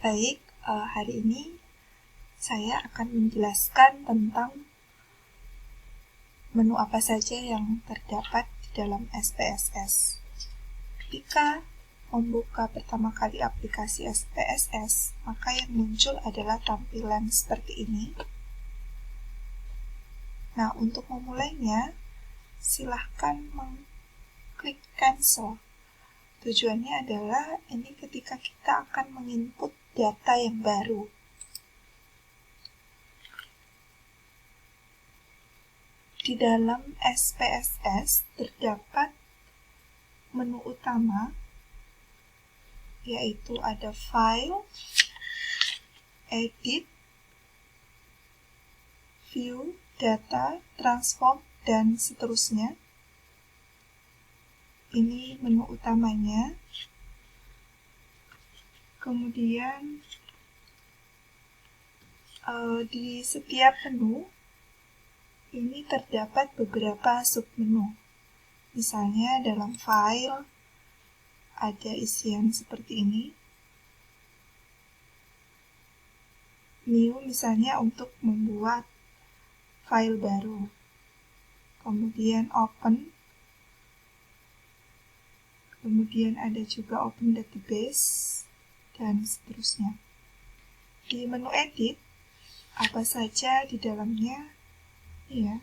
Baik, hari ini saya akan menjelaskan tentang menu apa saja yang terdapat di dalam SPSS. Ketika membuka pertama kali aplikasi SPSS, maka yang muncul adalah tampilan seperti ini. Nah, untuk memulainya, silahkan mengklik cancel. Tujuannya adalah ini ketika kita akan menginput data yang baru. Di dalam SPSS terdapat menu utama, yaitu ada File, Edit, View, Data, Transform, dan seterusnya. Ini menu utamanya. Kemudian di setiap menu ini terdapat beberapa submenu. Misalnya dalam file ada isian seperti ini. New misalnya untuk membuat file baru. Kemudian open. Kemudian ada juga open database dan seterusnya. Di menu edit apa saja di dalamnya, ya.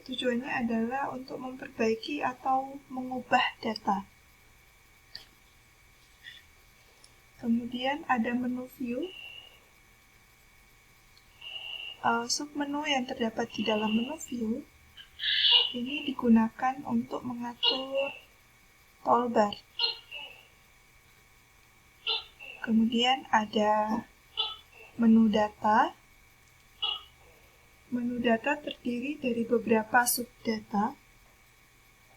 Tujuannya adalah untuk memperbaiki atau mengubah data. Kemudian ada menu view. Submenu yang terdapat di dalam menu view ini digunakan untuk mengatur toolbar. Kemudian ada menu data. Menu data terdiri dari beberapa subdata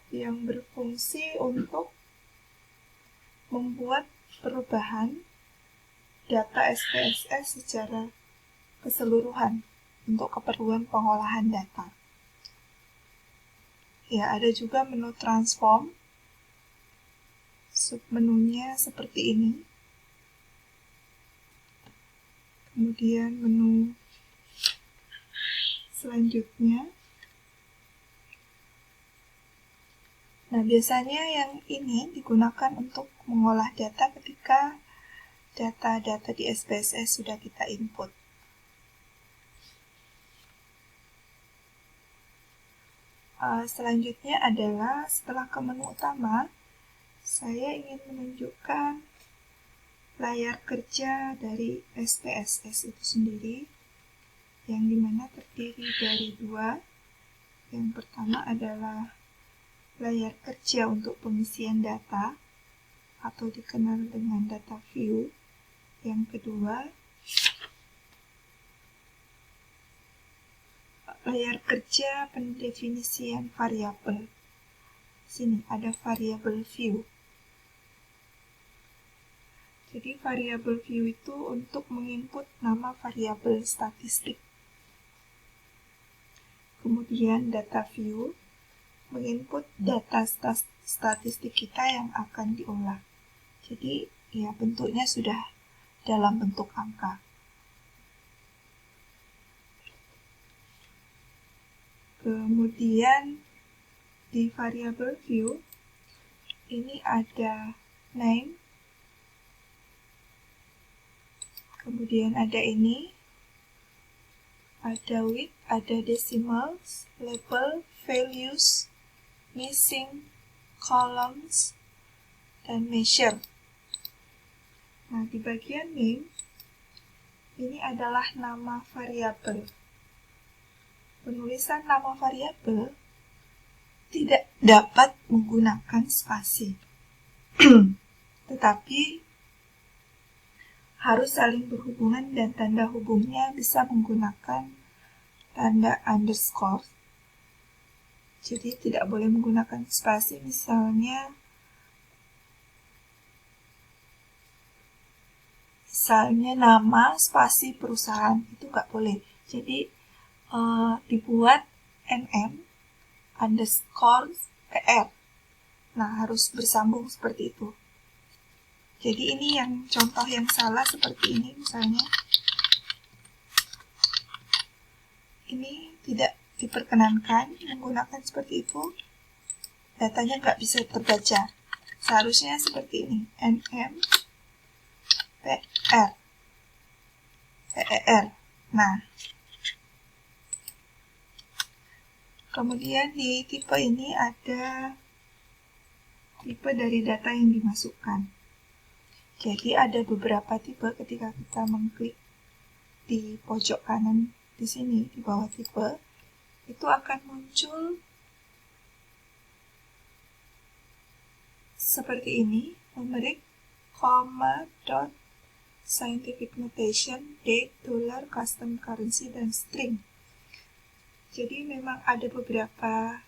yang berfungsi untuk membuat perubahan data SPSS secara keseluruhan untuk keperluan pengolahan data. Ya, ada juga menu transform. Submenunya seperti ini. Kemudian menu selanjutnya. Nah, biasanya yang ini digunakan untuk mengolah data ketika data-data di SPSS sudah kita input. Selanjutnya adalah setelah ke menu utama, saya ingin menunjukkan layar kerja dari SPSS itu sendiri, yang dimana terdiri dari dua. Yang pertama adalah layar kerja untuk pengisian data, atau dikenal dengan data view. Yang kedua, layar kerja pendefinisian variabel. Sini ada variabel view. Jadi variabel view itu untuk menginput nama variabel statistik. Kemudian data view menginput data statistik kita yang akan diolah. Jadi ya bentuknya sudah dalam bentuk angka. Kemudian di variabel view ini ada name. Kemudian ada ini. Ada width, ada decimals, label, values, missing, columns, dan measure. Nah, di bagian name, ini adalah nama variabel. Penulisan nama variabel tidak dapat menggunakan spasi, tetapi harus saling berhubungan dan tanda hubungnya bisa menggunakan tanda underscore. Jadi tidak boleh menggunakan spasi, misalnya nama spasi perusahaan itu nggak boleh. Jadi dibuat nm underscore pr. Nah, harus bersambung seperti itu. Jadi ini yang contoh yang salah seperti ini misalnya. Ini tidak diperkenankan menggunakan seperti itu. Datanya nggak bisa terbaca. Seharusnya seperti ini. NM PR PER. Nah, kemudian di tipe ini ada tipe dari data yang dimasukkan. Jadi ada beberapa tipe ketika kita mengklik di pojok kanan di sini di bawah tipe, itu akan muncul seperti ini, numeric, comma, dot, scientific notation, date, dollar, custom currency, dan string. Jadi memang ada beberapa,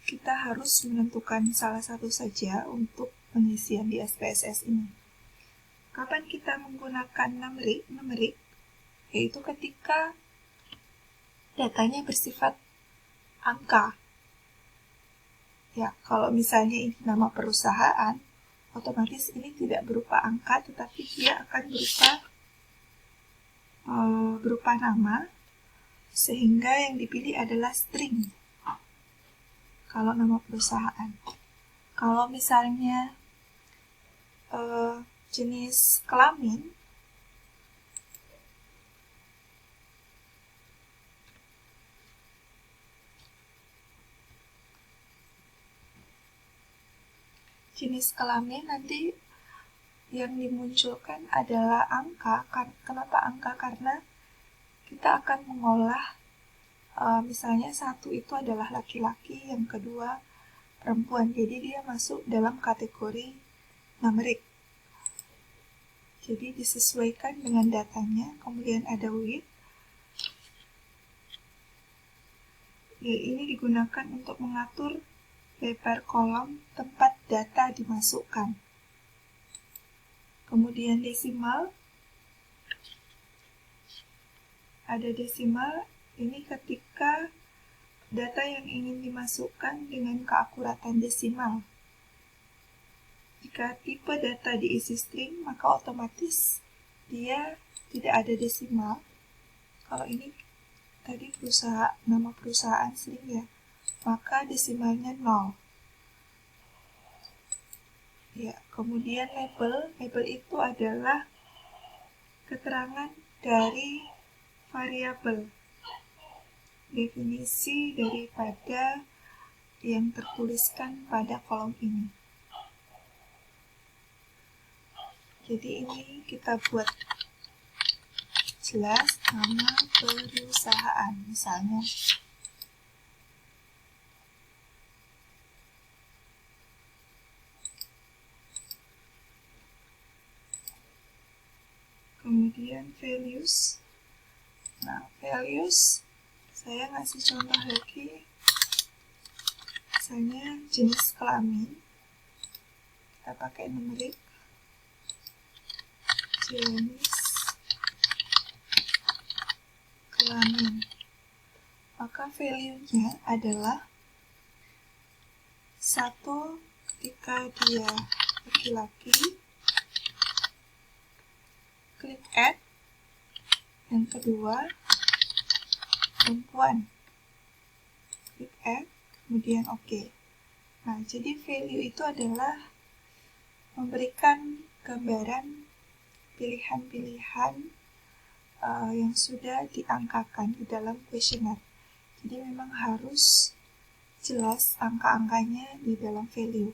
kita harus menentukan salah satu saja untuk pengisian di SPSS ini. Kapan kita menggunakan numeric, yaitu ketika datanya bersifat angka. Ya, kalau misalnya ini nama perusahaan, otomatis ini tidak berupa angka, tetapi dia akan berupa nama, sehingga yang dipilih adalah string. Kalau nama perusahaan. Kalau misalnya jenis kelamin, nanti yang dimunculkan adalah angka. Kenapa angka? Karena kita akan mengolah misalnya satu itu adalah laki-laki, yang kedua perempuan. Jadi dia masuk dalam kategori numerik. Jadi disesuaikan dengan datanya. Kemudian ada with. Ya, ini digunakan untuk mengatur paper kolom tempat data dimasukkan. Kemudian desimal. Ada desimal, ini ketika data yang ingin dimasukkan dengan keakuratan desimal. Jika tipe data diisi string, maka otomatis dia tidak ada desimal. Kalau ini tadi nama perusahaan string ya, maka desimalnya 0. Ya, kemudian label itu adalah keterangan dari variabel, definisi daripada yang tertuliskan pada kolom ini. Jadi ini kita buat jelas nama perusahaan misalnya. Kemudian values. Nah, values saya ngasih contoh lagi. Misalnya jenis kelamin. Kita pakai numerik. Jenis kelamin. Maka value-nya adalah 1 ketika dia laki-laki, klik add. Yang kedua, perempuan, klik add, kemudian OK. Nah, jadi value itu adalah memberikan gambaran pilihan-pilihan yang sudah diangkakan di dalam kuesioner. Jadi memang harus jelas angka-angkanya di dalam value.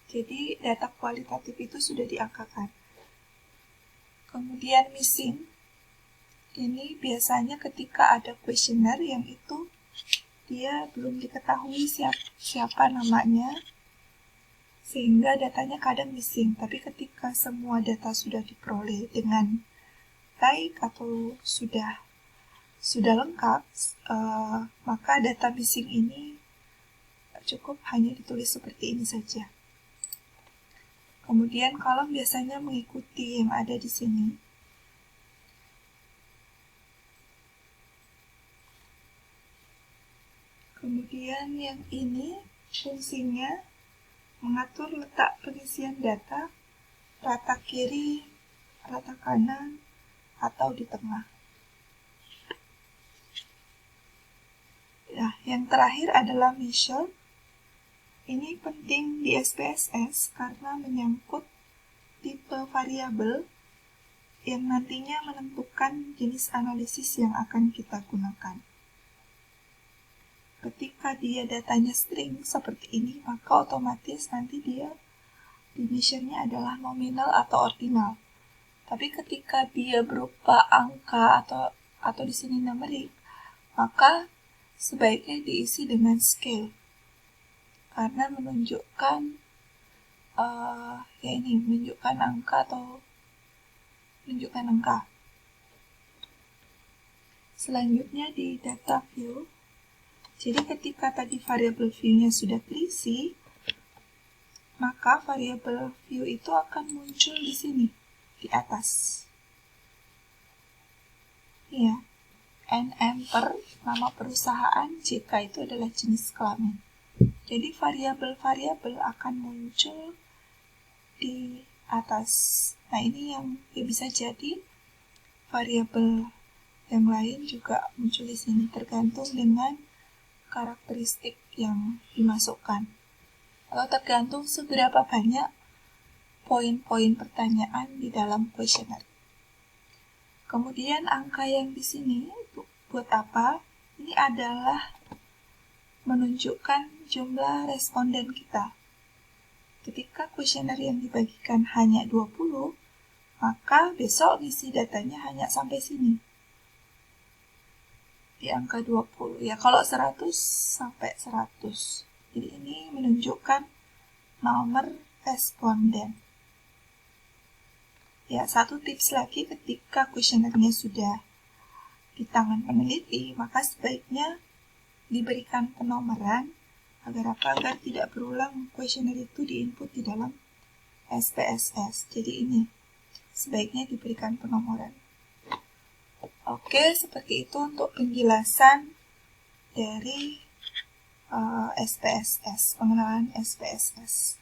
Jadi data kualitatif itu sudah diangkakan. Kemudian missing, ini biasanya ketika ada kuesioner yang itu dia belum diketahui siapa namanya, sehingga datanya kadang missing. Tapi ketika semua data sudah diperoleh dengan baik atau sudah lengkap, maka data missing ini cukup hanya ditulis seperti ini saja. Kemudian kolom biasanya mengikuti yang ada di sini. Kemudian yang ini fungsinya mengatur letak pengisian data rata kiri, rata kanan, atau di tengah. Nah, yang terakhir adalah measure. Ini penting di SPSS karena menyangkut tipe variabel yang nantinya menentukan jenis analisis yang akan kita gunakan. Ketika dia datanya string seperti ini, maka otomatis nanti dia di measure-nya adalah nominal atau ordinal. Tapi ketika dia berupa angka atau di sini numerik, maka sebaiknya diisi dengan scale. Karena menunjukkan menunjukkan angka atau menunjukkan angka. Selanjutnya di data view. Jadi ketika tadi variabel view-nya sudah terisi, maka variabel view itu akan muncul di sini, di atas. Ya, NM per nama perusahaan, JK itu adalah jenis kelamin. Jadi variabel-variabel akan muncul di atas. Nah, ini yang bisa jadi variabel yang lain juga muncul di sini, tergantung dengan karakteristik yang dimasukkan. Atau tergantung seberapa banyak poin-poin pertanyaan di dalam kuesioner. Kemudian angka yang di sini itu buat apa? Ini adalah menunjukkan jumlah responden kita. Ketika kuesioner yang dibagikan hanya 20, maka besok ngisi datanya hanya sampai sini. Di angka 20. Ya, kalau 100 sampai 100. Jadi ini menunjukkan nomor responden. Ya, satu tips lagi ketika kuesionernya sudah di tangan peneliti, maka sebaiknya diberikan penomoran agar tidak berulang kuesioner itu diinput di dalam SPSS. Jadi ini sebaiknya diberikan penomoran. Oke, seperti itu untuk penjelasan dari SPSS, pengenalan SPSS.